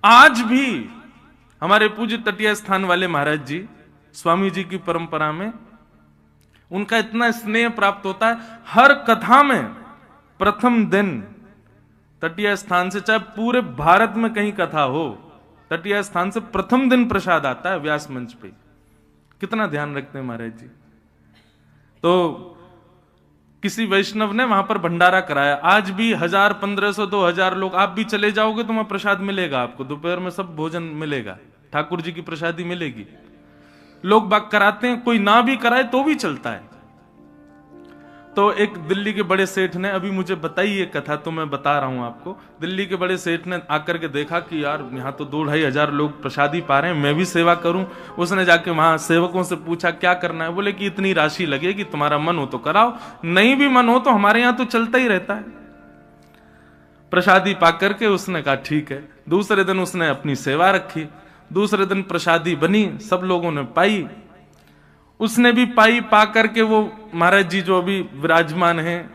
आज भी हमारे पूज्य तटीय स्थान वाले महाराज जी, स्वामी जी की परंपरा में उनका इतना स्नेह प्राप्त होता है। हर कथा में प्रथम दिन तटीय स्थान से, चाहे पूरे भारत में कहीं कथा हो, तटीय स्थान से प्रथम दिन प्रसाद आता है व्यास मंच पे। कितना ध्यान रखते हैं महाराज जी। तो किसी वैष्णव ने वहां पर भंडारा कराया, आज भी 1000, 1500, 2000 लोग, आप भी चले जाओगे तो वहां प्रसाद मिलेगा आपको, दोपहर में सब भोजन मिलेगा, ठाकुर जी की प्रसादी मिलेगी। लोग बाग कराते हैं, कोई ना भी कराए तो भी चलता है। तो एक दिल्ली के बड़े सेठ ने अभी मुझे बताई ये कथा, तो मैं बता रहा हूं आपको। दिल्ली के बड़े सेठ ने आकर के देखा कि यार यहाँ तो 2-2.5 हजार लोग प्रसादी पा रहे हैं, मैं भी सेवा करूं। उसने जाके वहां सेवकों से पूछा क्या करना है। बोले कि इतनी राशि लगेगी, तुम्हारा मन हो तो कराओ, नहीं भी मन हो तो हमारे यहाँ तो चलता ही रहता है। प्रसादी पा करके उसने कहा ठीक है। दूसरे दिन उसने अपनी सेवा रखी, दूसरे दिन प्रसादी बनी, सब लोगों ने पाई, उसने भी पाई। पा करके वो महाराज जी जो अभी विराजमान हैं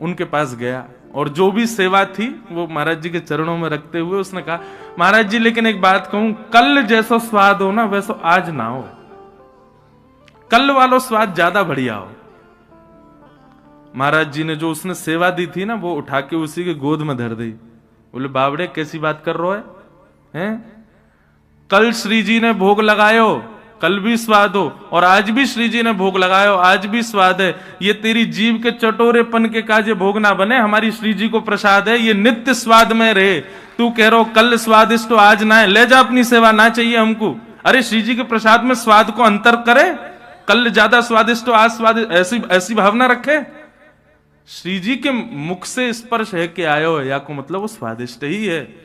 उनके पास गया, और जो भी सेवा थी वो महाराज जी के चरणों में रखते हुए उसने कहा, महाराज जी लेकिन एक बात कहूं, कल जैसा स्वाद हो ना वैसा आज ना हो, कल वालो स्वाद ज्यादा बढ़िया हो। महाराज जी ने जो उसने सेवा दी थी ना, वो उठा के उसी के गोद में धर दी। बोले बावड़े कैसी बात कर रहे हैं? कल श्री जी ने भोग लगायो, कल भी स्वाद हो, और आज भी श्री जी ने भोग लगायो, आज भी स्वाद है। ये तेरी जीव के चटोरेपन के काजे भोग ना बने, हमारी श्री जी को प्रसाद है, ये नित्य स्वाद में रहे। तू कह रहा कल स्वादिष्ट हो आज ना है, ले जा अपनी सेवा, ना चाहिए हमको। अरे श्री जी के प्रसाद में स्वाद को अंतर करे, कल ज्यादा स्वादिष्ट हो आज स्वादिष्ट, ऐसी भावना रखे। श्री जी के मुख से स्पर्श है कि आयो है, या को मतलब वो स्वादिष्ट ही है।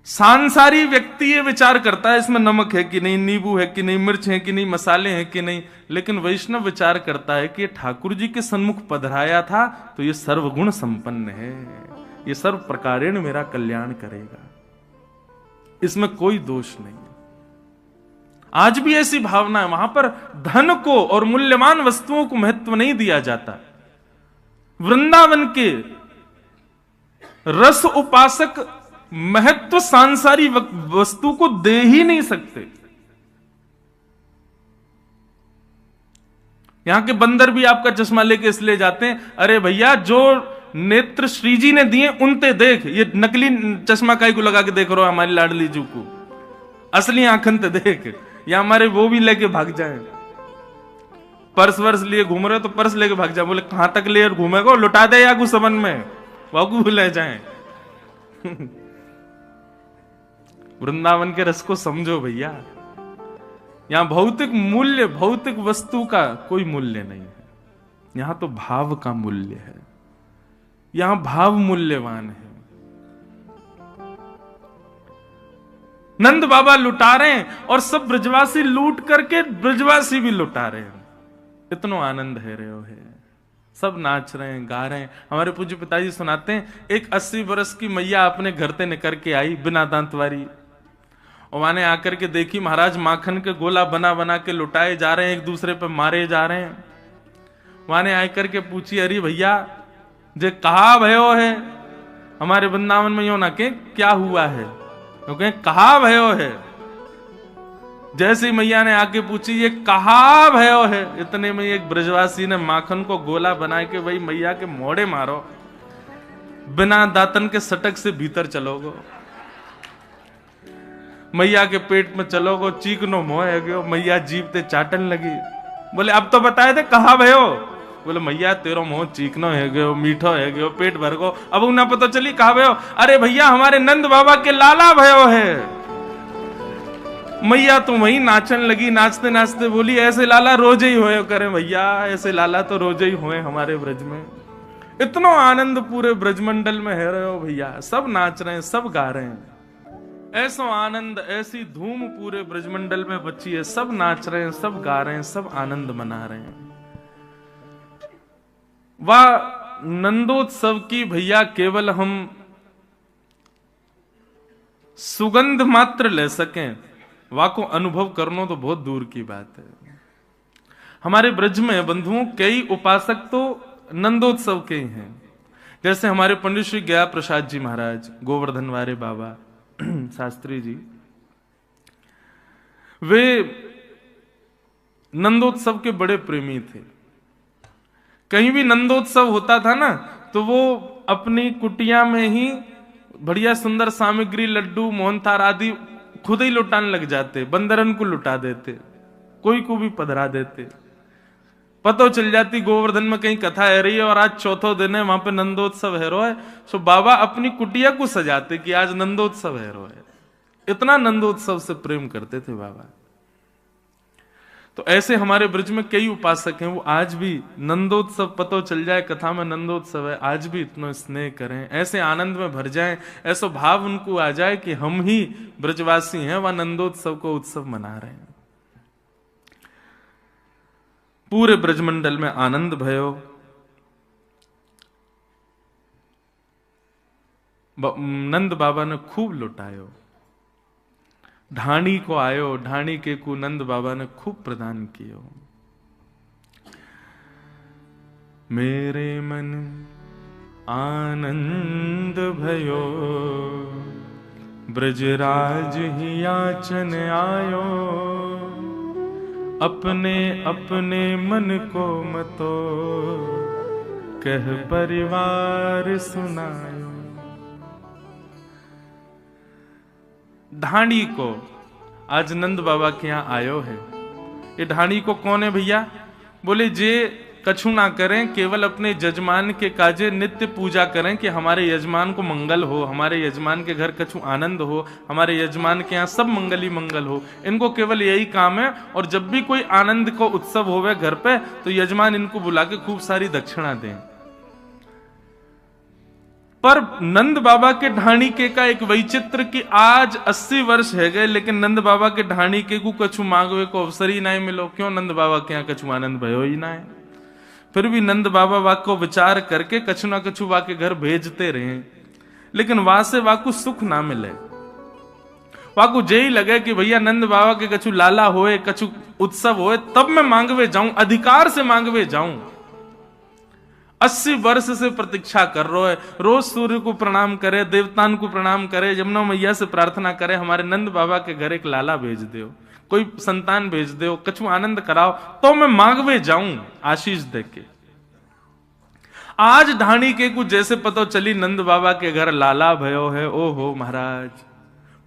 सांसारी व्यक्ति ये विचार करता है इसमें नमक है कि नहीं, नींबू है कि नहीं, मिर्च है कि नहीं, मसाले हैं कि नहीं, लेकिन वैष्णव विचार करता है कि ये ठाकुर जी के सन्मुख पधराया था तो ये सर्वगुण संपन्न है, ये सर्व प्रकारेण मेरा कल्याण करेगा, इसमें कोई दोष नहीं है। आज भी ऐसी भावना है, वहां पर धन को और मूल्यवान वस्तुओं को महत्व नहीं दिया जाता। वृंदावन के रस उपासक महत्व सांसारी वस्तु को दे ही नहीं सकते। यहां के बंदर भी आपका चश्मा लेके इसलिए जाते हैं, अरे भैया जो नेत्र श्री जी ने दिए उनते देख, ये नकली चश्मा काई को लगा के देख रहे हो हमारी लाडली जू को, असली आंखन ते देख। या हमारे वो भी लेके भाग जाए, पर्स वर्स लिए घूम रहे तो पर्स लेके भाग जाए। बोले कहां तक ले घूमेगा, लुटा दे या कुछ समन में वाकू ले जाए। वृंदावन के रस को समझो भैया। यहां भौतिक मूल्य, भौतिक वस्तु का कोई मूल्य नहीं है, यहां तो भाव का मूल्य है, यहां भाव मूल्यवान है। नंद बाबा लुटा रहे हैं और सब ब्रजवासी लूट करके ब्रजवासी भी लुटा रहे हैं। इतना आनंद है रहे हो है, सब नाच रहे हैं, गा रहे हैं। हमारे पूज्य पिताजी सुनाते हैं, एक 80 वर्ष की मैया अपने घर से निकल के आई बिना दांत वाली, और वहां आकर के देखी महाराज माखन के गोला बना बना के लुटाए जा रहे हैं, एक दूसरे पे मारे जा रहे हैं। वहां आकर के पूछी, अरे भैया जे कहा भयो है, हमारे वृंदावन में यो ना के क्या हुआ है, क्योंकि कहा भयो है। जैसे मैया ने आके पूछी ये कहा भयो है, इतने में एक ब्रजवासी ने माखन को गोला बना के वही मैया के मोड़े मारो, बिना दातन के सटक से भीतर चलोगो, मैया के पेट में चलोगो, चीकनो मोह है गयो। मैया जीभ ते चाटन लगी। बोले अब तो बताए थे कहा भयो। बोले मैया तेरो मोह चीकनो है गयो, मीठो है गयो, पेट भर गो, अब उन्हें पता चली कहा भयो। अरे भैया हमारे नंद बाबा के लाला भयो है। मैया तो वही नाचन लगी, नाचते नाचते बोली ऐसे लाला रोज ही होए करे भैया, ऐसे लाला तो रोज ही होए हमारे ब्रज में। इतना आनंद पूरे ब्रजमंडल में है रहे हो भैया, सब नाच रहे हैं, सब गा रहे हैं। ऐसा आनंद, ऐसी धूम पूरे ब्रजमंडल में बची है, सब नाच रहे हैं, सब गा रहे हैं, सब आनंद मना रहे हैं। वह नंदोत्सव की भैया केवल हम सुगंध मात्र ले सकें, वाह को अनुभव करना तो बहुत दूर की बात है। हमारे ब्रज में बंधुओं कई उपासक तो नंदोत्सव के ही हैं, जैसे हमारे पंडित श्री गया प्रसाद जी महाराज, गोवर्धन वारे बाबा, शास्त्री जी, वे नंदोत्सव के बड़े प्रेमी थे। कहीं भी नंदोत्सव होता था ना, तो वो अपनी कुटिया में ही बढ़िया सुंदर सामग्री, लड्डू, मोहनथाल आदि खुद ही लुटाने लग जाते, बंदरन को लुटा देते, कोई को भी पधरा देते। पतो चल जाती गोवर्धन में कहीं कथा है रही है और आज चौथो दिन है, वहां पे नंदोत्सव है रो है, सो बाबा अपनी कुटिया को सजाते कि आज नंदोत्सव है रो है। इतना नंदोत्सव से प्रेम करते थे बाबा। तो ऐसे हमारे ब्रज में कई उपासक हैं, वो आज भी नंदोत्सव पतो चल जाए कथा में नंदोत्सव है, आज भी इतना स्नेह करें, ऐसे आनंद में भर जाएं, ऐसा भाव उनको आ जाए कि हम ही ब्रजवासी हैं, वह नंदोत्सव को उत्सव मना रहे हैं। पूरे ब्रजमंडल में आनंद भयो। नंद बाबा ने खूब लुटायो। ढाणी को आयो, ढाणी के को नंद बाबा ने खूब प्रदान कियो। मेरे मन आनंद भयो, ब्रजराज ही याचन आयो, अपने अपने मन को मतो, कह परिवार सुनायो। ढाणी को आज नंद बाबा के यहां आयो है। ये ढाणी को कौन है भैया? बोले जे कछु ना करें, केवल अपने यजमान के काजे नित्य पूजा करें कि हमारे यजमान को मंगल हो, हमारे यजमान के घर कछु आनंद हो, हमारे यजमान के यहाँ सब मंगल ही मंगल हो। इनको केवल यही काम है। और जब भी कोई आनंद को उत्सव होवे घर पे, तो यजमान इनको बुला के खूब सारी दक्षिणा दें। पर नंद बाबा के ढाणी के का एक वैचित्र कि आज 80 वर्ष है गए, लेकिन नंद बाबा के ढाणी के को कछु मांगवे को अवसर ही नहीं मिलो। क्यों? नंद बाबा के यहाँ कछु आनंद भयो ही ना है। फिर भी नंद बाबा वाक को विचार करके कछु ना कछु वाके घर भेजते रहे, लेकिन वहां से वाकु सुख ना मिले। वाकु यही लगे कि भैया नंद बाबा के कछु लाला होए, कछु उत्सव होए, तब मैं मांगवे जाऊं, अधिकार से मांगवे जाऊं। 80 वर्ष से प्रतीक्षा कर रहा है, रोज सूर्य को प्रणाम करे, देवतान को प्रणाम करे, यमुना मैया से प्रार्थना करे, हमारे नंद बाबा के घर एक लाला भेज दो, कोई संतान भेज दो, कछु आनंद कराओ, तो मैं मांगवे जाऊं आशीष देके। आज ढाणी के कुछ जैसे पता चली नंद बाबा के घर लाला भयो है, ओ हो महाराज,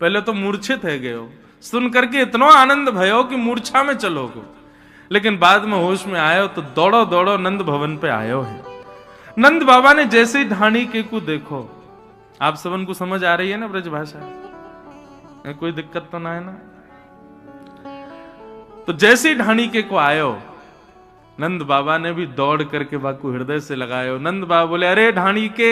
पहले तो मूर्छित है गए हो, सुन करके इतना आनंद भयो कि मूर्छा में चलो गो, लेकिन बाद में होश में आयो तो दौड़ो दौड़ो नंद भवन पे आयो है। नंद बाबा ने जैसे ही ढाणी के को देखो, आप सबन को समझ आ रही है ना ब्रज भाषा, कोई दिक्कत तो ना है ना? तो जैसे ही ढाणी के को आयो, नंद बाबा ने भी दौड़ करके बाकू हृदय से लगायो। नंद बाबा बोले, अरे ढाणी के,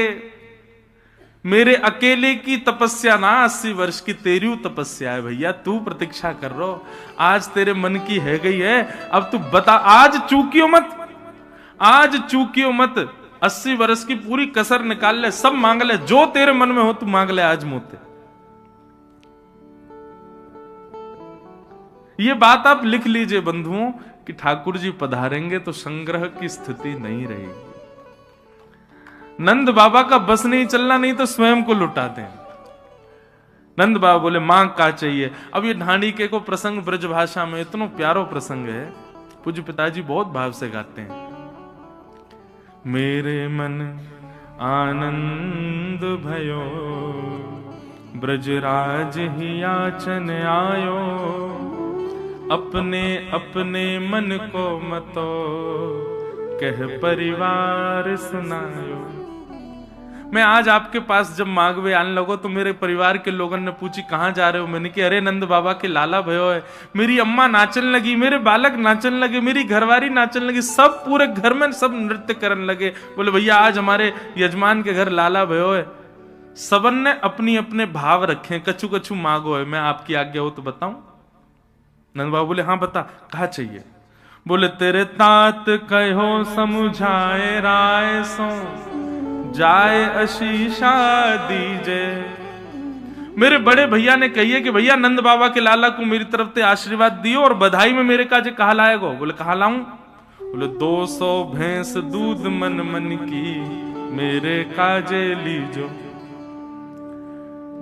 मेरे अकेले की तपस्या ना 80 वर्ष की तेरी तपस्या है भैया, तू प्रतीक्षा कर रो, आज तेरे मन की है गई है, अब तू बता, आज चूकियो मत, आज चूकियो मत, 80 वर्ष की पूरी कसर निकाल ले, सब मांग ले, जो तेरे मन में हो तू मांग ले आज मुझसे। ये बात आप लिख लीजिए बंधुओं कि ठाकुर जी पधारेंगे तो संग्रह की स्थिति नहीं रहेगी। नंद बाबा का बस नहीं चलना, नहीं तो स्वयं को लुटाते हैं। नंद बाबा बोले मांग का चाहिए। अब ये ढाणी के को प्रसंग ब्रज भाषा में इतना प्यारो प्रसंग है, पूज्य पिताजी बहुत भाव से गाते हैं। मेरे मन आनंद भयो, ब्रजराज ही याचन आयो, अपने अपने मन को मतो, कह परिवार सुनायो। मैं आज आपके पास जब मांगवे आने लगो तो मेरे परिवार के लोगों ने पूछी कहां जा रहे हो, मैंने कि अरे नंद बाबा के लाला भयो है, मेरी अम्मा नाचन लगी, मेरे बालक नाचन लगे, मेरी घरवारी नाचन लगी, सब पूरे घर में सब नृत्य करने लगे। बोले भैया आज हमारे यजमान के घर लाला भयो है। सबन ने अपनी अपने भाव रखे, कछु कछु मांगो है, मैं आपकी आज्ञा हो तो बताऊं। नंद बाबा बोले हाँ बता, कहा चाहिए? बोले तेरे तात कहो समझाए राय सो, जाए आशीषा दीजे। मेरे बड़े भैया ने कहिए कि भैया नंद बाबा के लाला को मेरी तरफ से आशीर्वाद दियो और बधाई में मेरे काजे कहा लाएगो। बोले कहा लाऊं? बोले 200 भैंस दूध मन मन की मेरे काजे लीजो।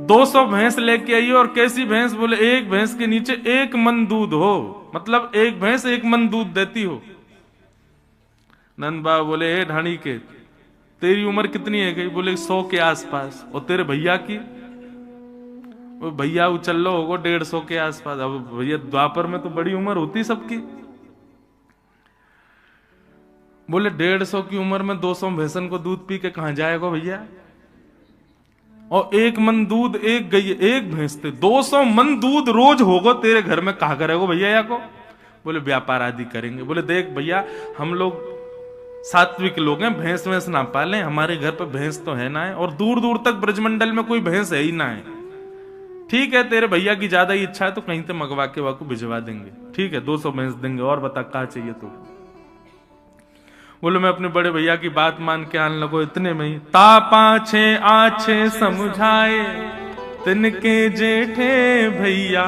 200 भैंस लेके आई और कैसी भैंस? बोले एक भैंस के नीचे 1 मन दूध हो, मतलब एक भैंस 1 मन दूध देती हो। नंद बाबा बोले हे ढाणी के, तेरी उम्र कितनी है गई? बोले 100 के आसपास। और तेरे भैया की? वो भैया उचल लो होगो 150 के आसपास। अब भैया द्वापर में तो बड़ी उम्र होती सबकी। बोले 150 की उम्र में 200 भैंसन को दूध पी के कहां जाएगा भैया? और 1 मन दूध एक गई, एक भैंस थे, 200 मन दूध रोज होगा तेरे घर में, कहा करेगा भैया या को? बोले व्यापार आदि करेंगे। बोले देख भैया, हम लोग सात्विक लोग हैं, भैंस वैंस ना पालें, हमारे घर पे भैंस तो है ना है, और दूर दूर तक ब्रजमंडल में कोई भैंस है ही ना है। ठीक है, तेरे भैया की ज्यादा ही इच्छा है तो कहीं से मंगवा के वाको भिजवा देंगे। ठीक है, 200 भैंस देंगे। और बता क्या चाहिए तो? बोले मैं अपने बड़े भैया की बात मान के आने लगो। इतने में ही तापाछे आछे समझाए तिनके जेठे भैया,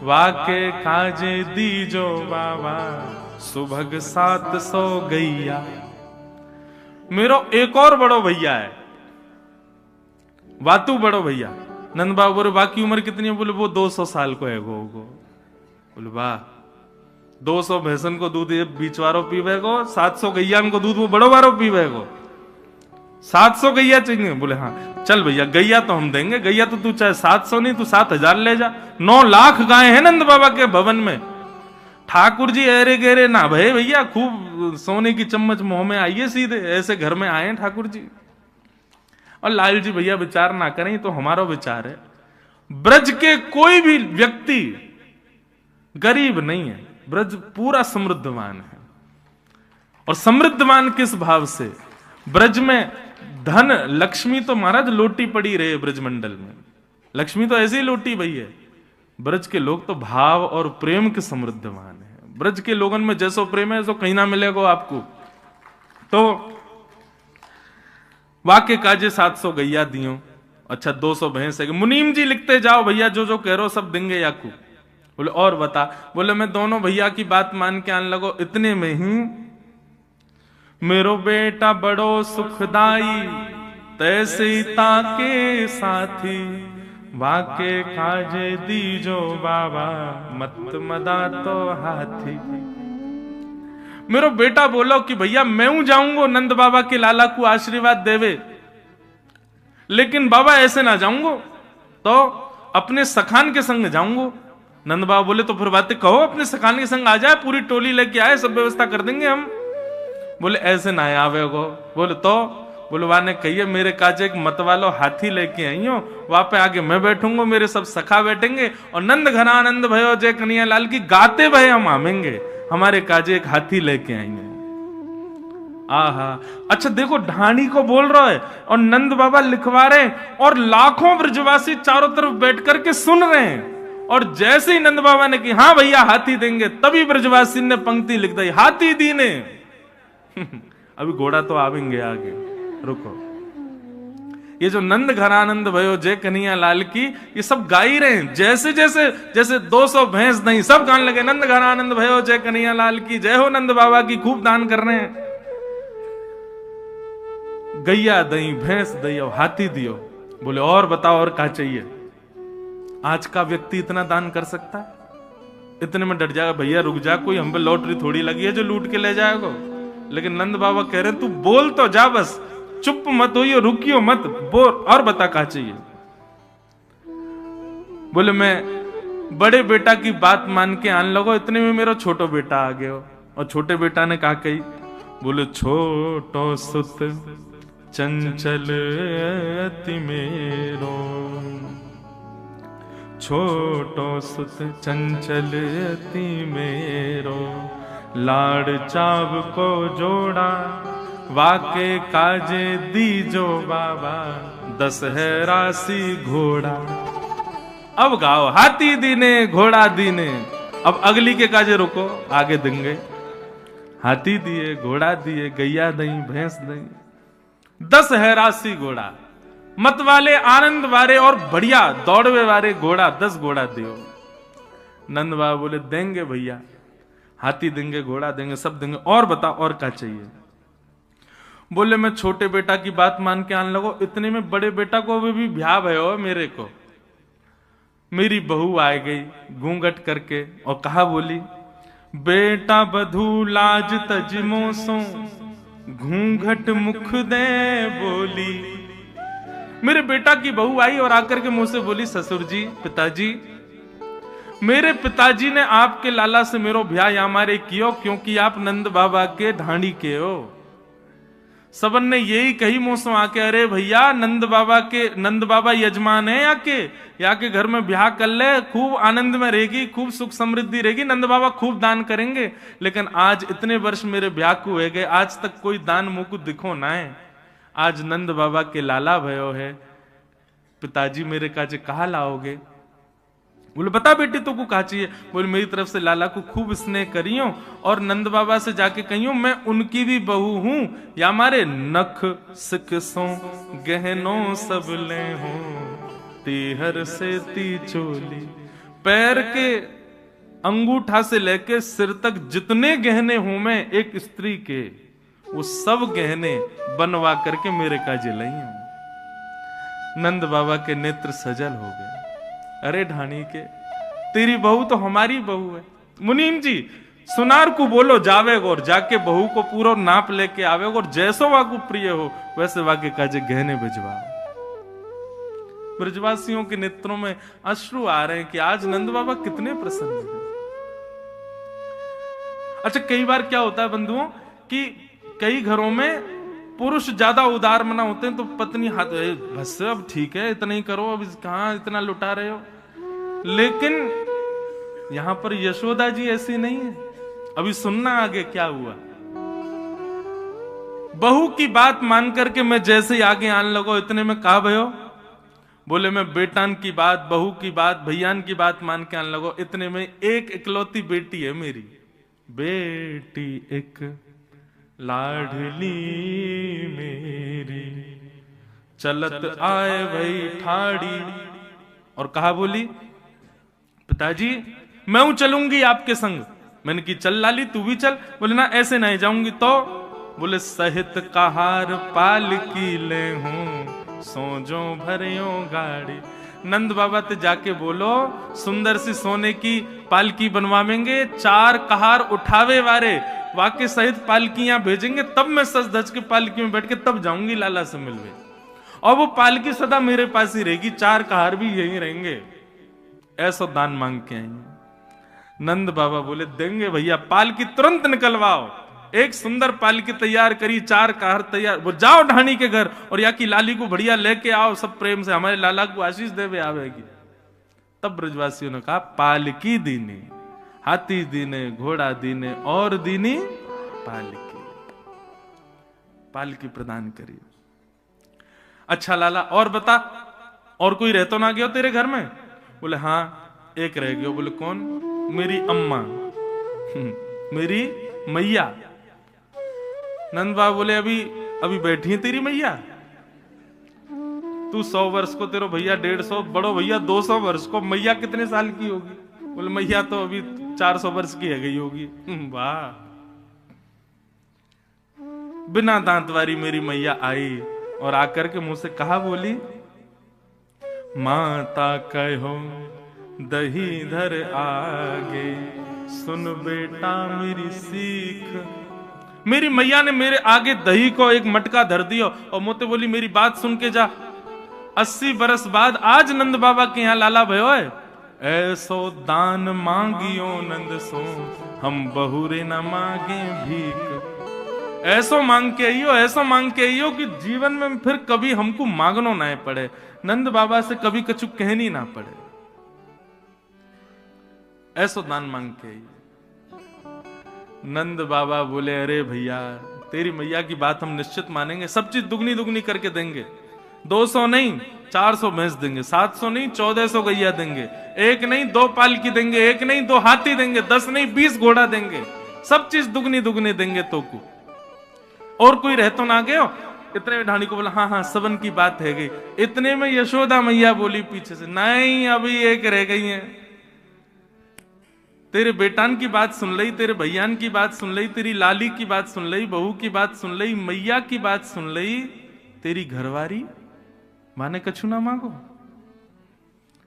वाके काजे दीजो बाबा सुभग 700 गैया। मेरो एक और बड़ो भैया है, वातु बड़ो भैया। नंद बाबा बोले बाकी उम्र कितनी है? बोले वो 200 साल को है गो। बोले वाह, 200 भैंसन को दूध ये बीचवारो पीवेगो, 700 गैया को दूध वो बड़ो वारो पीवेगो। 700 गैया चाहिए? बोले हाँ चल भैया, गैया तो हम देंगे। गैया तो तू चाहे 700 नहीं, तू 7000 ले जा। 9 लाख गाय है नंद बाबा के भवन में। ठाकुर जी अरे गेरे ना भय भैया, खूब सोने की चम्मच मुंह में आइए सीधे, ऐसे घर में आए ठाकुर जी। और लाल जी भैया विचार ना करें, तो हमारा विचार है। ब्रज के कोई भी व्यक्ति गरीब नहीं है, ब्रज पूरा समृद्धवान है। और समृद्धवान किस भाव से? ब्रज में धन लक्ष्मी तो महाराज लोटी पड़ी रहे ब्रजमंडल में, लक्ष्मी तो ऐसे ही लोटी भई है। ब्रज के लोग तो भाव और प्रेम के समृद्धवान है। ब्रज के लोगों में जैसो प्रेम है, ऐसो कहीं ना मिलेगा आपको। तो वाक्य काजे 700 गैया दियो। अच्छा 200 भैंस है। मुनीम जी लिखते जाओ भैया, जो जो कह रहे हो सब देंगे याकू। बोले और बता? बोले मैं दोनों भैया की बात मान के आने लगो। इतने में ही मेरो बेटा बड़ो सुखदाई, तैसे ताके साथी, वाके काजे दीजो बाबा मत मदा तो हाथी। मेरो बेटा बोलो कि भैया मैं जाऊंगा नंद बाबा के लाला को आशीर्वाद देवे, लेकिन बाबा ऐसे ना जाऊंगा, तो अपने सखान के संग जाऊंगा। नंद बाबा बोले तो फिर बातें कहो, अपने सखान के संग आ जाए, पूरी टोली लेके आए, सब व्यवस्था कर देंगे हम। बोले ऐसे ना आवे गो। बोले तो? बोले वाने कहिए मेरे काजे एक मत वालो हाथी लेके आई हो, वहां पे आगे मैं बैठूंगा, मेरे सब सखा बैठेंगे, और नंद घनानंद भयो जय कन्हैया लाल की गाते भय हम आमेंगे। हमारे काजे एक हाथी लेके आएंगे। आहा, अच्छा देखो ढाणी को बोल रहा है और नंद बाबा लिखवा रहे हैं, और लाखों ब्रजवासी चारों तरफ बैठ करके सुन रहे हैं। और जैसे ही नंद बाबा ने कि हाँ भैया हाथी देंगे, तभी ब्रजवासी ने पंक्ति लिख दी, हाथी दीने। अभी घोड़ा तो आवेंगे आगे, रुको। ये जो नंद घनानंद भयो जय कन्हैया लाल की, ये सब गा ही रहे हैं। जैसे जैसे जैसे 200 भैंस नहीं, सब गाने लगे नंद घनानंद भयो जय कन्हैया लाल की जय हो, नंद बाबा की खूब दान कर रहे हैं। गैया दई, भैंस दई और हाथी दियो। बोले और बताओ और क्या चाहिए? आज का व्यक्ति इतना दान कर सकता है? इतने में डर जाएगा, भैया रुक जा, कोई हम पे लॉटरी थोड़ी लगी है जो लूट के ले जाएगा। लेकिन नंद बाबा कह रहे तू बोल तो जा, बस चुप मत होइयो, रुकियो मत, बोल और बता क्या चाहिए। बोले मैं बड़े बेटा की बात मान के आने लगो। इतने में मेरा छोटो बेटा आ गया, और छोटे बेटा ने कहा कही, बोले छोटो सुत चंचल अति मेरो, छोटो सुत चंचल अति मेरो, लाड़ चाव को जोड़ा, वाके काजे दीजो बाबा 10 है राशि घोड़ा। अब गाओ हाथी दीने घोड़ा दीने। अब अगली के काजे रुको, आगे देंगे। हाथी दिए, घोड़ा दिए, गैया दई, भैंस दई, 10 है राशि घोड़ा। मत वाले, आनंद वाले और बढ़िया दौड़वे वाले घोड़ा, 10 घोड़ा दियो। नंद बाबा बोले देंगे भैया, हाथी देंगे, घोड़ा देंगे, सब देंगे, और बता और क्या चाहिए? बोले मैं छोटे बेटा की बात मान के आने लगो। इतने में बड़े बेटा को अभी भी ब्याह भयो मेरे को। मेरी बहू आ गई घूंघट करके और कहा बोली, बेटा बधू लाज तजमो सो घूंघट मुख दे बोली। मेरे बेटा की बहू आई और आकर के मुंह से बोली, ससुर जी, पिताजी, मेरे पिताजी ने आपके लाला से मेरो ब्याह यामारे कियो क्योंकि आप नंद बाबा के ढांडी के हो। सबन ने यही कही मुंह से आके, अरे भैया नंद बाबा यजमान है या के घर में ब्याह कर ले, खूब आनंद में रहेगी, खूब सुख समृद्धि रहेगी, नंद बाबा खूब दान करेंगे। लेकिन आज इतने वर्ष मेरे ब्याह को हुए गए, आज तक कोई दान मुंह को दिखो ना है। आज नंद बाबा के लाला भयो है, पिताजी मेरे काजे कहा लाओगे? बोले बता बेटी तो को कहा चाहिए? बोले मेरी तरफ से लाला को खूब स्नेह करियो और नंद बाबा से जाके कहियो मैं उनकी भी बहू हूं, या मारे नख सिकसों गहनों सब ले हो, तीहर से ती चोली। पैर के अंगूठा से लेके सिर तक जितने गहने हूं मैं एक स्त्री के, वो सब गहने बनवा करके मेरे काजे लाई हूं। नंद बाबा के नेत्र सजल हो गए। अरे ढाणी के, तेरी बहू तो हमारी बहू है। मुनीम जी, सुनार को बोलो जावेगो और जाके बहू को पूरा नाप लेके आवेगो और जैसो वाकू प्रिय हो वैसे वाके काजे गहने भिजवाओ। ब्रजवासियों के नेत्रों में अश्रु आ रहे हैं कि आज नंद बाबा कितने प्रसन्न हैं। अच्छा, कई बार क्या होता है बंधुओं कि कई घरों में पुरुष ज्यादा उदार मना होते हैं तो पत्नी हाथ बस अब ठीक है इतना ही करो, अब कहां इतना लुटा रहे हो। लेकिन यहां पर यशोदा जी ऐसी नहीं है। अभी सुनना आगे क्या हुआ। बहू की बात मान करके मैं जैसे ही आगे आने लगो, इतने में कहा भयो, बोले मैं बेटान की बात, बहू की बात, भैयान की बात मान के आने लगो। इतने में एक इकलौती बेटी है मेरी, बेटी एक लाडली मेरी, चलत आए भाई ठाड़ी और कहा बोली, पिताजी मैं हूं चलूंगी आपके संग। मैंने की चल लाली तू भी चल। बोले ना ऐसे नहीं जाऊंगी तो। बोले सहित कहार पालकी ले हूं सोजो भरियो गाड़ी। नंद बाबा ते जाके बोलो सुंदर सी सोने की पालकी बनवावेंगे, 4 कहार उठावे वारे वाके सहित पालकियां भेजेंगे, तब मैं सज धज के पालकी में बैठ के तब जाऊंगी लाला से मिलवे। और वो पालकी सदा मेरे पास ही रहेगी, 4 कहार भी यही रहेंगे। ऐसा दान मांग के आएंगे। नंद बाबा बोले देंगे भैया, पालकी तुरंत निकलवाओ। एक सुंदर पालकी तैयार करी, 4 कहार तैयार। वो जाओ ढाणी के घर और या की लाली को बढ़िया लेके आओ, सब प्रेम से हमारे लाला को आशीष देवे आवेगी। तब ब्रजवासियों ने कहा पालकी दीनी, हाथी दीने, घोड़ा दीने और दीनी पालकी, पालकी प्रदान करी। अच्छा लाला और बता, और कोई रह तो ना गया तेरे घर में? बोले हाँ एक रह गया। बोले कौन? मेरी अम्मा, मेरी मैया। नंद बाबा बोले अभी बैठी है तेरी मैया? तू 100 वर्ष को, तेरो भैया 150, बड़ो भैया 200 वर्ष को, मैया कितने साल की होगी? बोले मैया तो अभी 400 वर्ष की है गई होगी। वाह, बिना दांत वाली मेरी मैया आई और आकर के मुंह से कहा बोली, माता कहो दही धर आगे, सुन बेटा मेरी सीख। मेरी मैया ने मेरे आगे दही को एक मटका धर दिया और मोते बोली मेरी बात सुन के जा। 80 बरस बाद आज नंद बाबा के यहाँ लाला भयो है। ऐसो दान मांगियो नंद सो, हम बहुरे न मांगे भीख। ऐसो मांग के आइयो, ऐसो मांग के आइयो कि जीवन में फिर कभी हमको मांगनो ना पड़े, नंद बाबा से कभी कछु कहनी ना पड़े। ऐसो दान मांग के आइयो। नंद बाबा बोले अरे भैया तेरी मैया की बात हम निश्चित मानेंगे, सब चीज दुगनी दुगनी करके देंगे। 200 नहीं 400 भैंस देंगे, 700 नहीं 1400 गैया देंगे, 1 नहीं 2 पालकी देंगे, 1 नहीं 2 हाथी देंगे, 10 नहीं 20 घोड़ा देंगे, सब चीज दुगनी दुगनी देंगे तो को। और कोई रह तो ना गयो? इतने में ढाणी को बोला हाँ हाँ सबन की बात है गई। इतने में यशोदा मैया बोली पीछे से, नहीं अभी एक रह गई है, तेरे बेटान की बात सुन लई, तेरे भैयान की बात सुन लई, तेरी लाली की बात सुन लई, बहू की बात सुन लई, मैया की बात सुन लई, तेरी घरवारी माने कछु ना मांगो।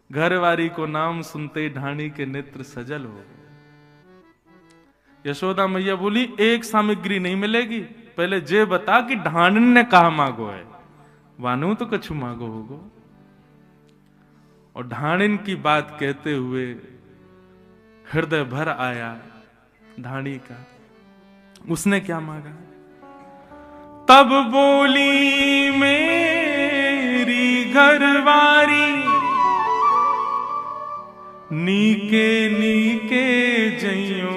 घरवारी को नाम सुनते ढाणी के नेत्र सजल हो। यशोदा मैया बोली एक सामग्री नहीं मिलेगी, पहले जे बता कि ढाणन ने कहा मांगो है, वानू तो कछु मांगो होगो। और ढाणिन की बात कहते हुए हृदय भर आया ढाणी का। उसने क्या मांगा? तब बोली मेरी घरवारी, नीके नीके जइयो।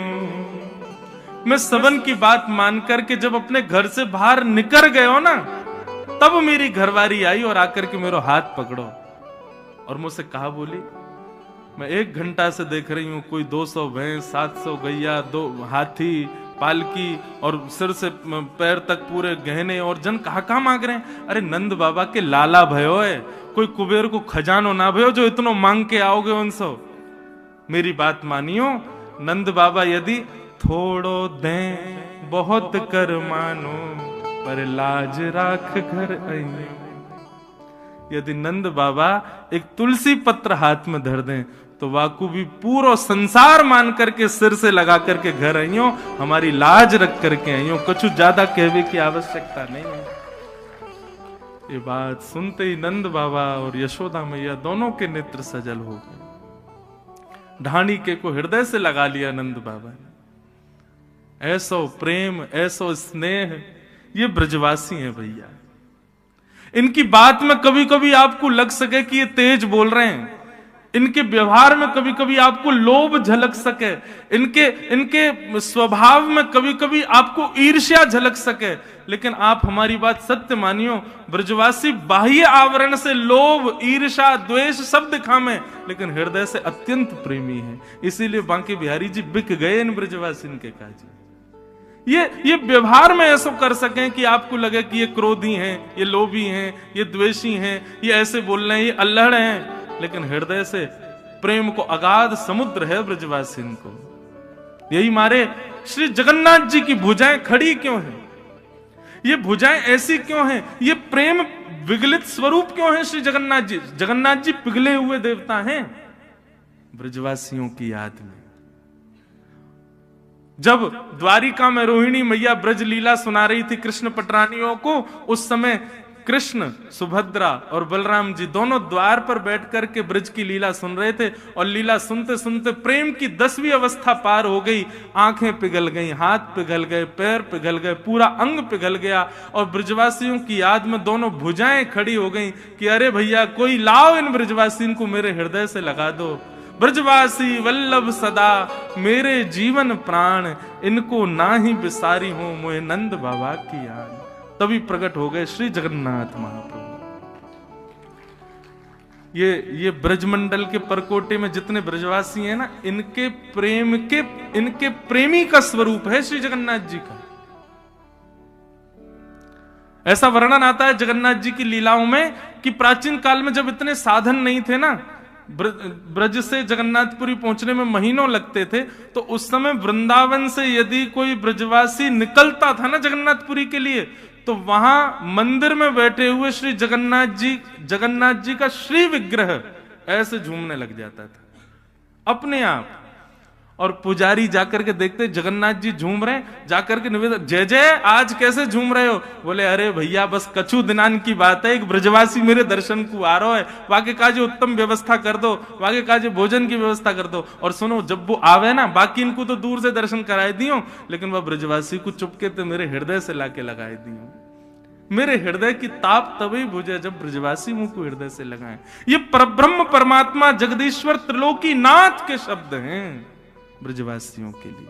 मैं सबन की बात मान करके जब अपने घर से बाहर निकल गए हो ना, तब मेरी घरवारी आई और आकर के मेरा हाथ पकड़ो और मुझसे कहा, बोली मैं 1 घंटा से देख रही हूं, कोई 200 भैंस, 700 गैया, 2 हाथी, पालकी और सिर से पैर तक पूरे गहने, और जन कहा मांग रहे हैं। अरे नंद बाबा के लाला भयो है, कोई कुबेर को खजानो ना भयो जो इतनो मांग के आओगे उनसे। मेरी बात मानियो, नंद बाबा यदि थोड़ो दें बहुत कर मानो, पर लाज राख घर आई। यदि नंद बाबा एक तुलसी पत्र हाथ में धर दें तो वाकू भी पूरा संसार मान करके सिर से लगा करके घर आइयो, हमारी लाज रख करके आइयो, कुछ ज्यादा कहने की आवश्यकता नहीं है। ये बात सुनते ही नंद बाबा और यशोदा मैया दोनों के नेत्र सजल हो गए। ढाणी के को हृदय से लगा लिया नंद बाबा ने। ऐसो प्रेम, ऐसो स्नेह, ये ब्रजवासी हैं भैया। इनकी बात में कभी कभी आपको लग सके कि ये तेज बोल रहे हैं, इनके व्यवहार में कभी कभी आपको लोभ झलक सके, इनके स्वभाव में कभी कभी आपको ईर्ष्या झलक सके, लेकिन आप हमारी बात सत्य मानियो, ब्रजवासी बाह्य आवरण से लोभ, ईर्ष्या, द्वेष सब दिखावे, लेकिन हृदय से अत्यंत प्रेमी है। इसीलिए बांके बिहारी जी बिक गए इन ब्रजवासी के काजी। ये व्यवहार में ऐसा कर सकें कि आपको लगे कि ये क्रोधी हैं, ये लोभी हैं, ये द्वेषी हैं, ये ऐसे बोल रहे हैं, ये अल्हड़ हैं, लेकिन हृदय से प्रेम को अगाध समुद्र है ब्रजवासी को। यही मारे श्री जगन्नाथ जी की भुजाएं खड़ी क्यों हैं? ये भुजाएं ऐसी क्यों हैं? ये प्रेम विगलित स्वरूप क्यों है श्री जगन्नाथ जी? जगन्नाथ जी पिघले हुए देवता हैं ब्रजवासियों की याद में। जब द्वारिका में रोहिणी मैया ब्रज लीला सुना रही थी कृष्ण पटरानियों को, उस समय कृष्ण, सुभद्रा और बलराम जी दोनों द्वार पर बैठ करके ब्रज की लीला सुन रहे थे, और लीला सुनते सुनते प्रेम की 10वीं अवस्था पार हो गई। आंखें पिघल गई, हाथ पिघल गए, पैर पिघल गए, पूरा अंग पिघल गया, और ब्रजवासियों की याद में दोनों भुजाएं खड़ी हो गई कि अरे भैया कोई लाओ इन ब्रजवासियों को मेरे हृदय से लगा दो। ब्रजवासी वल्लभ सदा मेरे जीवन प्राण, इनको ना ही बिसारी हो मोहे नंद बाबा की याद। तभी प्रकट हो गए श्री जगन्नाथ महाप्रभु। ये ब्रजमंडल के परकोटे में जितने ब्रजवासी हैं ना, इनके प्रेमी का स्वरूप है श्री जगन्नाथ जी का। ऐसा वर्णन आता है जगन्नाथ जी की लीलाओं में कि प्राचीन काल में जब इतने साधन नहीं थे ना, ब्रज से जगन्नाथपुरी पहुंचने में महीनों लगते थे, तो उस समय वृंदावन से यदि कोई ब्रजवासी निकलता था ना जगन्नाथपुरी के लिए, तो वहां मंदिर में बैठे हुए श्री जगन्नाथ जी का श्री विग्रह ऐसे झूमने लग जाता था अपने आप। और पुजारी जाकर के देखते जगन्नाथ जी झूम रहे, जाकर के निवेदन, जय जय आज कैसे झूम रहे हो? बोले अरे भैया बस कछु दिनान की बात है, एक ब्रजवासी मेरे दर्शन को आ रहा है, वाके काजे उत्तम व्यवस्था कर दो, वाके काजे भोजन की व्यवस्था कर दो। और सुनो, जब वो आवे ना, बाकी इनको तो दूर से दर्शन कराए दियो, लेकिन वह ब्रजवासी को चुपके तो मेरे हृदय से लाके लगाए दियो। मेरे हृदय की ताप तभी बुझे जब ब्रजवासी मुंह को हृदय से लगाए। ये परब्रह्म परमात्मा जगदीश्वर त्रिलोकी नाथ के शब्द हैं ब्रजवासियों के लिए।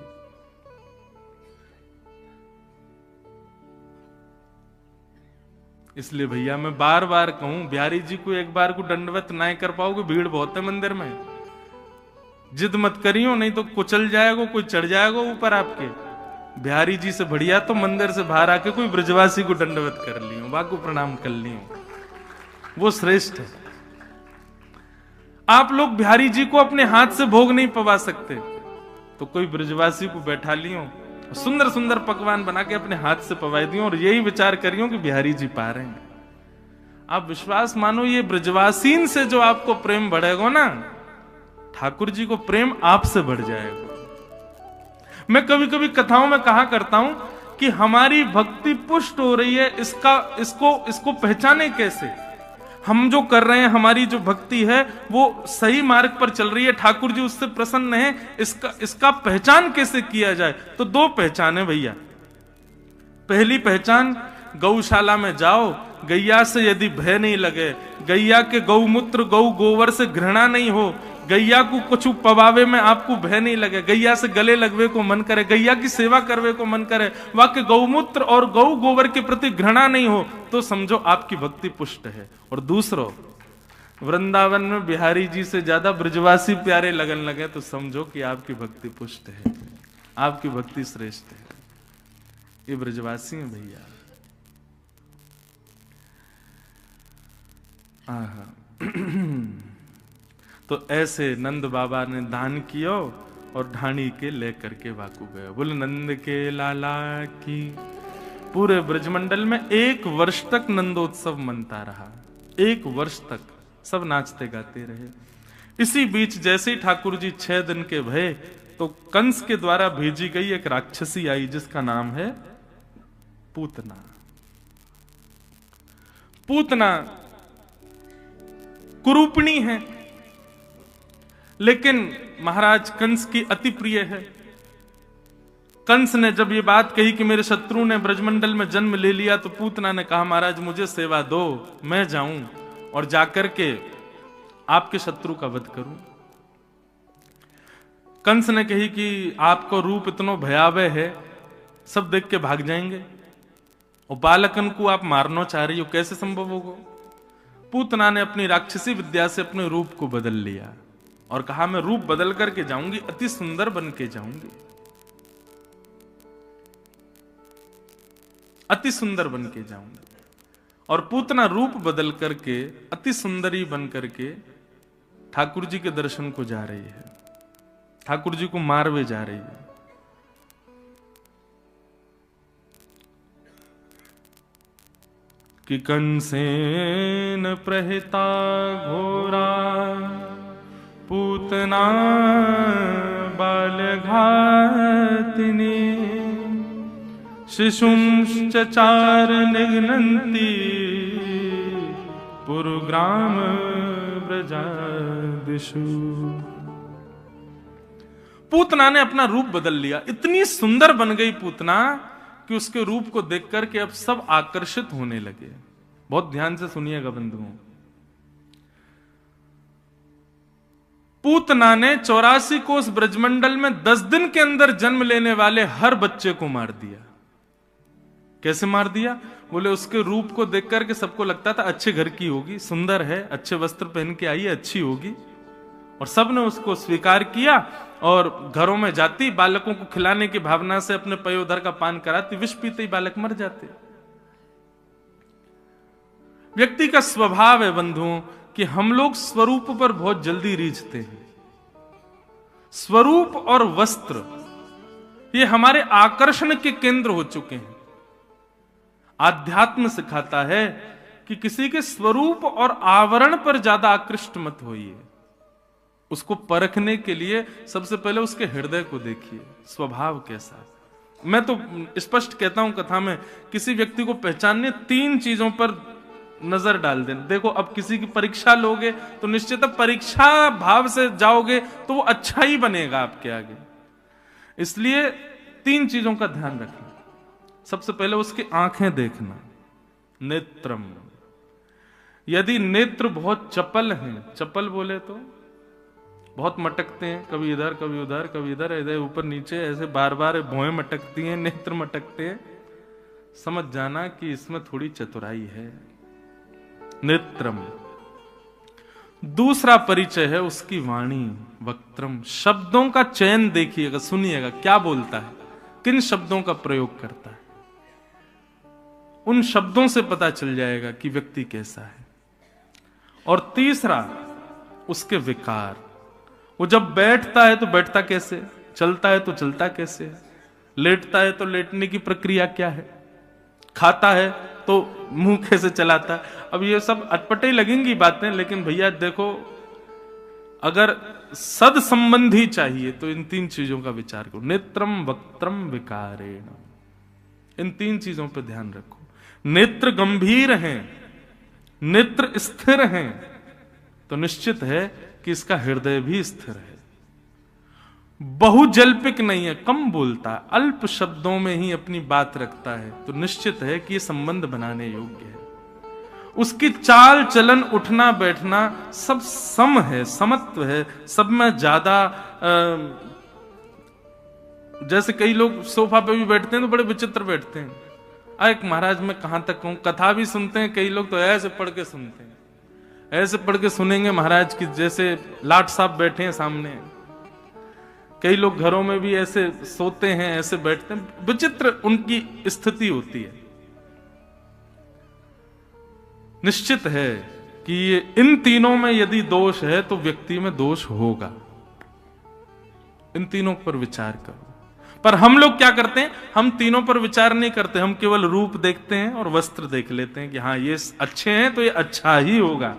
इसलिए भैया मैं बार बार कहूं, बिहारी जी को एक बार को दंडवत ना कर पाओगे, भीड़ बहुत है मंदिर में, जिद मत करियो नहीं तो कुचल जाएगा, कोई चढ़ जाएगा ऊपर आपके। बिहारी जी से बढ़िया तो मंदिर से बाहर आके कोई ब्रजवासी को दंडवत कर लियो, बाको प्रणाम कर लियो, वो श्रेष्ठ है। आप लोग बिहारी जी को अपने हाथ से भोग नहीं पवा सकते, तो कोई ब्रजवासी को बैठा लियो, सुंदर सुंदर पकवान बना के अपने हाथ से पवाई दियो और यही विचार करियो कि बिहारी जी पा रहे हैं। आप विश्वास मानो, ये ब्रजवासीन से जो आपको प्रेम बढ़ेगा ना, ठाकुर जी को प्रेम आपसे बढ़ जाएगा। मैं कभी कभी कथाओं में कहा करता हूं कि हमारी भक्ति पुष्ट हो रही है, इसको पहचाने कैसे? हम जो कर रहे हैं, हमारी जो भक्ति है वो सही मार्ग पर चल रही है, ठाकुर जी उससे प्रसन्न है, इसका पहचान कैसे किया जाए? तो दो पहचान है भैया। पहली पहचान, गौशाला में जाओ, गैया से यदि भय नहीं लगे, गैया के गौमूत्र गौ गोबर से घृणा नहीं हो, गैया को कुछ पवावे में आपको भय नहीं लगे, गैया से गले लगवे को मन करे, गैया की सेवा करवे को मन करे, वाक्य गौमूत्र और गौ गोबर के प्रति घृणा नहीं हो, तो समझो आपकी भक्ति पुष्ट है। और दूसरो, वृंदावन में बिहारी जी से ज्यादा ब्रजवासी प्यारे लगन लगे, तो समझो कि आपकी भक्ति पुष्ट है, आपकी भक्ति श्रेष्ठ है। ये ब्रजवासी हैं भैया। तो ऐसे नंद बाबा ने दान कियो और ढाणी के लेकर के वाकू गए। बोले नंद के लाला की। पूरे ब्रजमंडल में 1 वर्ष तक नंदोत्सव मनता रहा, 1 वर्ष तक सब नाचते गाते रहे। इसी बीच जैसे ही ठाकुर जी 6 दिन के भये, तो कंस के द्वारा भेजी गई एक राक्षसी आई जिसका नाम है पूतना। पूतना कुरूपणी है, लेकिन महाराज कंस की अति प्रिय है। कंस ने जब ये बात कही कि मेरे शत्रु ने ब्रजमंडल में जन्म ले लिया, तो पूतना ने कहा महाराज मुझे सेवा दो, मैं जाऊं और जाकर के आपके शत्रु का वध करूं। कंस ने कही कि आपको रूप इतना भयावह है, सब देख के भाग जाएंगे, और बालकन को आप मारना चाह रही हो, कैसे संभव होगा? पूतना ने अपनी राक्षसी विद्या से अपने रूप को बदल लिया और कहा मैं रूप बदल करके जाऊंगी, अति सुंदर बन के जाऊंगी, अति सुंदर बन के जाऊंगी। और पूतना रूप बदल करके अति सुंदरी बन करके ठाकुर जी के दर्शन को जा रही है, ठाकुर जी को मारवे जा रही है। कि कंसेन प्रहिता घोरा पूतना बालघातिनी शिशुंश्च चार निघ्नन्ति पुरुग्राम ब्रजादिषु। पूतना ने अपना रूप बदल लिया, इतनी सुंदर बन गई पूतना कि उसके रूप को देख करके अब सब आकर्षित होने लगे। बहुत ध्यान से सुनिएगा बंधुओं। पूतना ने 84 कोस ब्रजमंडल में 10 दिन के अंदर जन्म लेने वाले हर बच्चे को मार दिया। कैसे मार दिया? बोले उसके रूप को देख करके सबको लगता था अच्छे घर की होगी, सुंदर है, अच्छे वस्त्र पहन के आई है, अच्छी होगी, और सबने उसको स्वीकार किया और घरों में जाती, बालकों को खिलाने की भावना से अपने पयोधर का पान कराती, विष पीते ही बालक मर जाते। व्यक्ति का स्वभाव है बंधुओं कि हम लोग स्वरूप पर बहुत जल्दी रीझते हैं। स्वरूप और वस्त्र ये हमारे आकर्षण के केंद्र हो चुके हैं। आध्यात्म सिखाता है कि किसी के स्वरूप और आवरण पर ज्यादा आकृष्ट मत होइए। उसको परखने के लिए सबसे पहले उसके हृदय को देखिए, स्वभाव कैसा है। मैं तो स्पष्ट कहता हूं कथा में, किसी व्यक्ति को पहचानने 3 चीजों पर नजर डाल दें। देखो, अब किसी की परीक्षा लोगे तो निश्चित परीक्षा भाव से जाओगे तो वो अच्छा ही बनेगा आपके आगे। इसलिए 3 चीजों का ध्यान रखना। सबसे पहले उसकी आंखें देखना, नेत्रम। यदि नेत्र बहुत चपल हैं, चपल बोले तो बहुत मटकते हैं, कभी इधर कभी उधर, कभी इधर इधर ऊपर नीचे, ऐसे बार बार भौएं मटकती हैं, नेत्र मटकते हैं, समझ जाना कि इसमें थोड़ी चतुराई है। नेत्रम। दूसरा परिचय है उसकी वाणी, वक्त्रम। शब्दों का चयन देखिएगा, सुनिएगा क्या बोलता है, किन शब्दों का प्रयोग करता है। उन शब्दों से पता चल जाएगा कि व्यक्ति कैसा है। और तीसरा उसके विकार। वो जब बैठता है तो बैठता कैसे, चलता है तो चलता कैसे है, लेटता है तो लेटने की प्रक्रिया क्या है, खाता है तो मुंह कैसे चलाता है। अब ये सब अटपटे लगेंगी बातें, लेकिन भैया देखो, अगर सद संबंधी चाहिए तो इन 3 चीजों का विचार करो। नेत्रम वक्त्रम विकारेण, इन 3 चीजों पर ध्यान रखो। नेत्र गंभीर हैं, नेत्र स्थिर हैं, तो निश्चित है कि इसका हृदय भी स्थिर है। बहुजल्पिक नहीं है, कम बोलता है, अल्प शब्दों में ही अपनी बात रखता है, तो निश्चित है कि यह संबंध बनाने योग्य है। उसकी चाल चलन उठना बैठना सब सम है, समत्व है, सब में ज्यादा जैसे कई लोग सोफा पे भी बैठते हैं तो बड़े विचित्र बैठते हैं। एक महाराज मैं कहां तक कहूं, कथा भी सुनते हैं कई लोग तो ऐसे पढ़ के सुनते हैं, ऐसे पढ़ के सुनेंगे महाराज की जैसे लाट साहब बैठे हैं सामने। कई लोग घरों में भी ऐसे सोते हैं, ऐसे बैठते हैं, विचित्र उनकी स्थिति होती है। निश्चित है कि इन तीनों में यदि दोष है तो व्यक्ति में दोष होगा। इन तीनों पर विचार करो। पर हम लोग क्या करते हैं, हम तीनों पर विचार नहीं करते, हम केवल रूप देखते हैं और वस्त्र देख लेते हैं कि हाँ ये अच्छे हैं तो ये अच्छा ही होगा।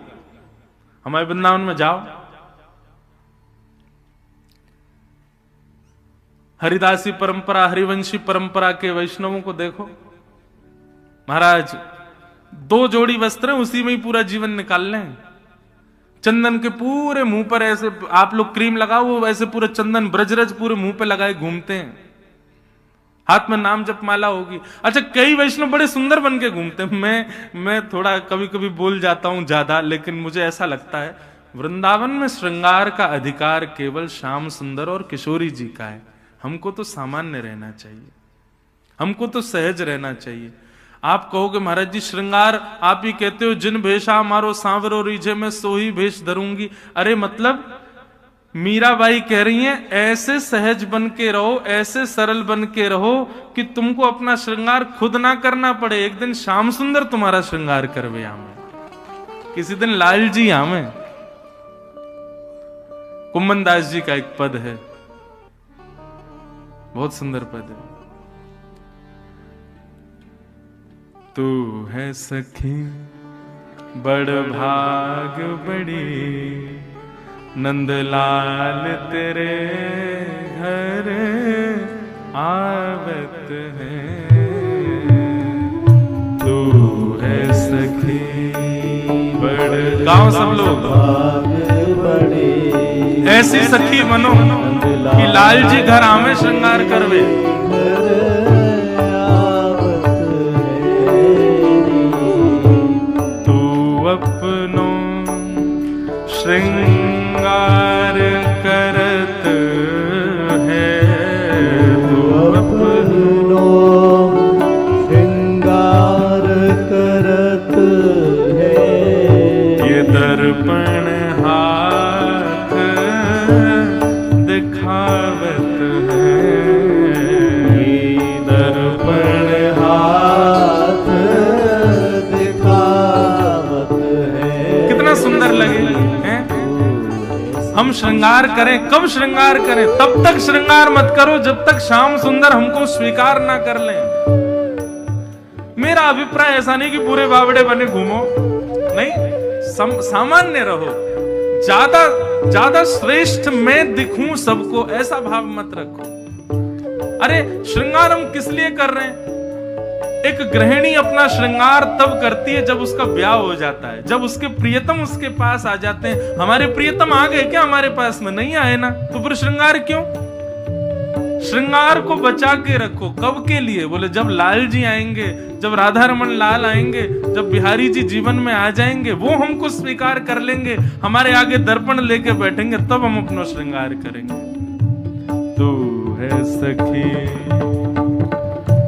हमारे वृंदावन में जाओ, हरिदासी परंपरा, हरिवंशी परंपरा के वैष्णवों को देखो, महाराज 2 जोड़ी वस्त्र उसी में ही पूरा जीवन निकाल लें। चंदन के पूरे मुंह पर ऐसे आप लोग क्रीम लगाओ, वो ऐसे पूरे चंदन ब्रजरज पूरे मुंह पे लगाए घूमते हैं, हाथ में नाम जप माला होगी। अच्छा, कई वैष्णव बड़े सुंदर बन के घूमते हैं। मैं थोड़ा कभी कभी बोल जाता हूं ज्यादा, लेकिन मुझे ऐसा लगता है वृंदावन में श्रृंगार का अधिकार केवल श्याम सुंदर और किशोरी जी का है। हमको तो सामान्य रहना चाहिए, हमको तो सहज रहना चाहिए। आप कहोगे महाराज जी श्रृंगार आप ही कहते हो, जिन भेषा मारो सांवरो रीझे में सोही भेष धरूंगी। अरे मतलब मीराबाई कह रही हैं ऐसे सहज बन के रहो, ऐसे सरल बन के रहो कि तुमको अपना श्रृंगार खुद ना करना पड़े। एक दिन श्याम सुंदर तुम्हारा श्रृंगार करवे आमे, किसी दिन लाल जी आमे। कुम्मन दास जी का एक पद है, बहुत सुंदर पद है। तू है सखी बड़ भाग बड़ी, नंदलाल तेरे घर आवत है। तू है सखी बड़, गाँव सब लोग ऐसी सखी बनो कि लाल जी घर आवे श्रृंगार करवे। तू अपनो श्रृंगार करत है, तू अपनो श्रृंगार करत है। ये दर्पण हाथ दिखावत है, ये दर्पण हाथ दिखावत है। कितना सुंदर लगे हैं? हम श्रृंगार करें, कब श्रृंगार करें? तब तक श्रृंगार मत करो जब तक श्याम सुंदर हमको स्वीकार ना कर लें। मेरा अभिप्राय ऐसा नहीं कि पूरे बावड़े बने घूमो, नहीं, सामान्य रहो। ज्यादा श्रेष्ठ मैं दिखूं सबको, ऐसा भाव मत रखो। अरे श्रृंगार हम किस लिए कर रहे हैं? एक गृहिणी अपना श्रृंगार तब करती है जब उसका ब्याह हो जाता है, जब उसके प्रियतम उसके पास आ जाते हैं। हमारे प्रियतम आ गए क्या हमारे पास में? नहीं आए ना, तो फिर श्रृंगार क्यों? श्रृंगार को बचा के रखो। कब के लिए? बोले जब लाल जी आएंगे, जब राधा रमन लाल आएंगे, जब बिहारी जी जीवन में आ जाएंगे, वो हमको स्वीकार कर लेंगे, हमारे आगे दर्पण लेके बैठेंगे, तब हम अपना श्रृंगार करेंगे। तू है सखी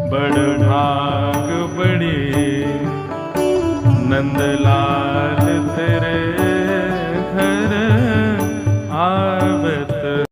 बड़ भाग बड़ी, नंदलाल